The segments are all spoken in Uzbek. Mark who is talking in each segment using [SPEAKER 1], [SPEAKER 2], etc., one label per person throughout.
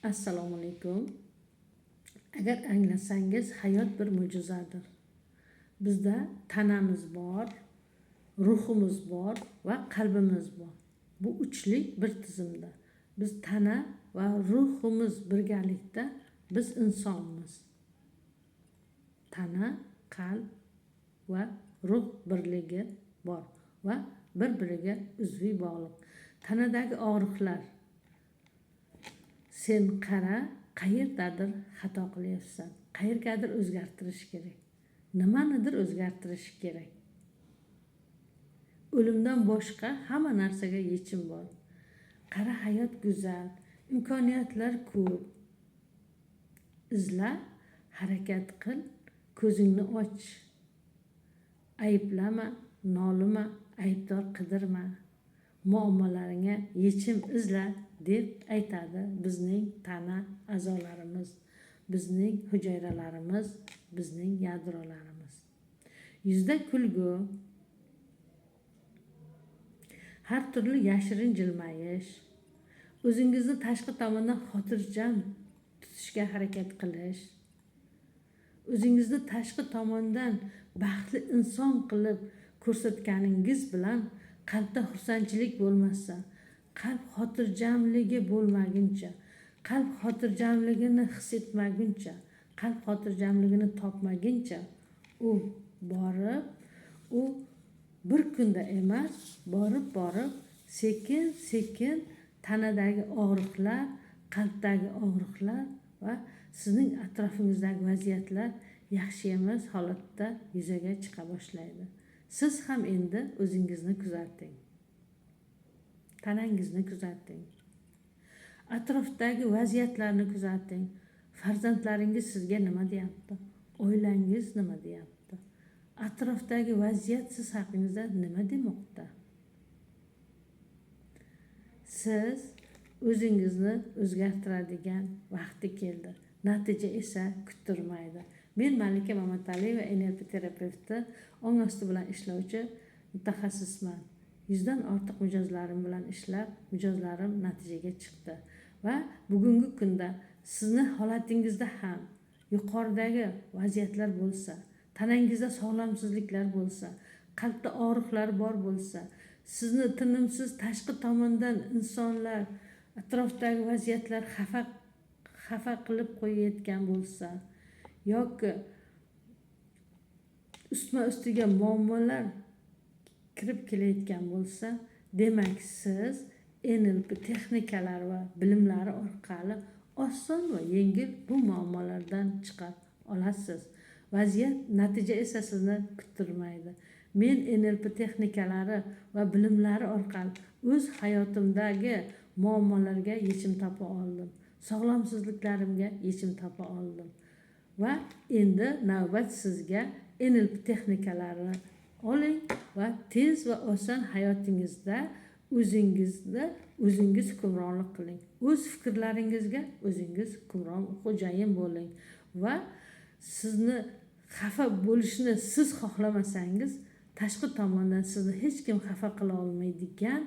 [SPEAKER 1] Assalomu alaykum. Agar anglasangiz, hayot bir mo'jizadir. Bizda tanamiz bor, ruhimiz bor va qalbimiz bor. Bu uchlik bir tizimda. Biz tana va ruhimiz birgalikda biz insonmiz. Tana, qalb va ruh birligi bor va bir-biriga uzviy bog'liq. Tanadagi og'riqlar, sen qara, qayerdadir xato qilyapsan. Qayergadir o'zgartirish kerak. Nimanidir o'zgartirish kerak. O'limdan boshqa hamma narsaga yechim bor. Qara, hayot go'zal, imkoniyatlar ko'p. Izla, harakat qil, ko'zingni och. Ayblama, nolima, aybdor qidirma. Muammolaringga yechim izla deb aytadi bizning tana a'zolarimiz, bizning hujayralarimiz, bizning yadrolarimiz. Yuzda kulgu, har turli yashirin jilmayish, o'zingizni tashqi tomondan xotirjam tutishga harakat qilish, o'zingizni tashqi tomondan baxtli inson qilib ko'rsatganingiz bilan qalbda xursandchilik bo'lmasa, qalb xotirjamligi bo'lmaguncha, qalb xotirjamligini his etmaguncha, qalb xotirjamligini topmaguncha, u bir kunda emas, borib sekin tanadagi og'riqlar, qalbdagi og'riqlar va sizning atrofingizdagi vaziyatlar yaxshi emas holatda yuzaga chiqa boshlaydi. Siz ham endi o'zingizni kuzating. Tanangizni kuzating. Atrofdagi vaziyatlarni kuzating. Farzandlaringiz sizga nima deyapti? Oilangiz nima deyapti? Atrofdagi vaziyat siz haqingizda nima demoqda? Siz o'zingizni o'zgartiradigan vaqti keldi. Natija esa kuttirmaydi. Men Malika Mamatalieva, NLP terapevti, ong osti bilan ishlovchi mutaxassisman. 100 dan ortiq mijozlarim bilan ishlab, mijozlarim natijaga chiqdi. Va bugungi kunda sizni holatingizda ham yuqoridagi vaziyatlar bo'lsa, tanangizda sog'lomsizliklar bo'lsa, qalbda og'riqlar bor bo'lsa, sizni tinimsiz tashqi tomondan insonlar, atrofdagi vaziyatlar xafa qilib qo'yayotgan bo'lsa, yoki ustma-ustiga muammolar kirib kelayotgan bo'lsa, demak siz NLP texnikalari va bilimlari orqali oson va yengil bu muammolardan chiqa olasiz. Natija esa sizni kuttirmaydi. Men NLP texnikalari va bilimlari orqali o'z hayotimdagi muammolarga yechim topa oldim. Sog'lomsizliklarimga yechim topa oldim. Va endi navbat sizga. NLP texnikalarini oling va tez va oson hayotingizda o'zingiz hukmronlik qiling. O'z fikrlaringizga o'zingiz hukmron xo'jayin bo'ling va sizni xafa bo'lishni siz xohlamasangiz, tashqi tomondan sizni hech kim xafa qila olmaydigan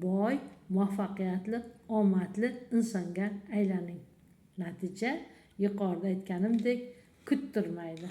[SPEAKER 1] boy, muvaffaqiyatli, omadli insonga aylaning. Natija yuqorida aytganimdek kuttirmaydi.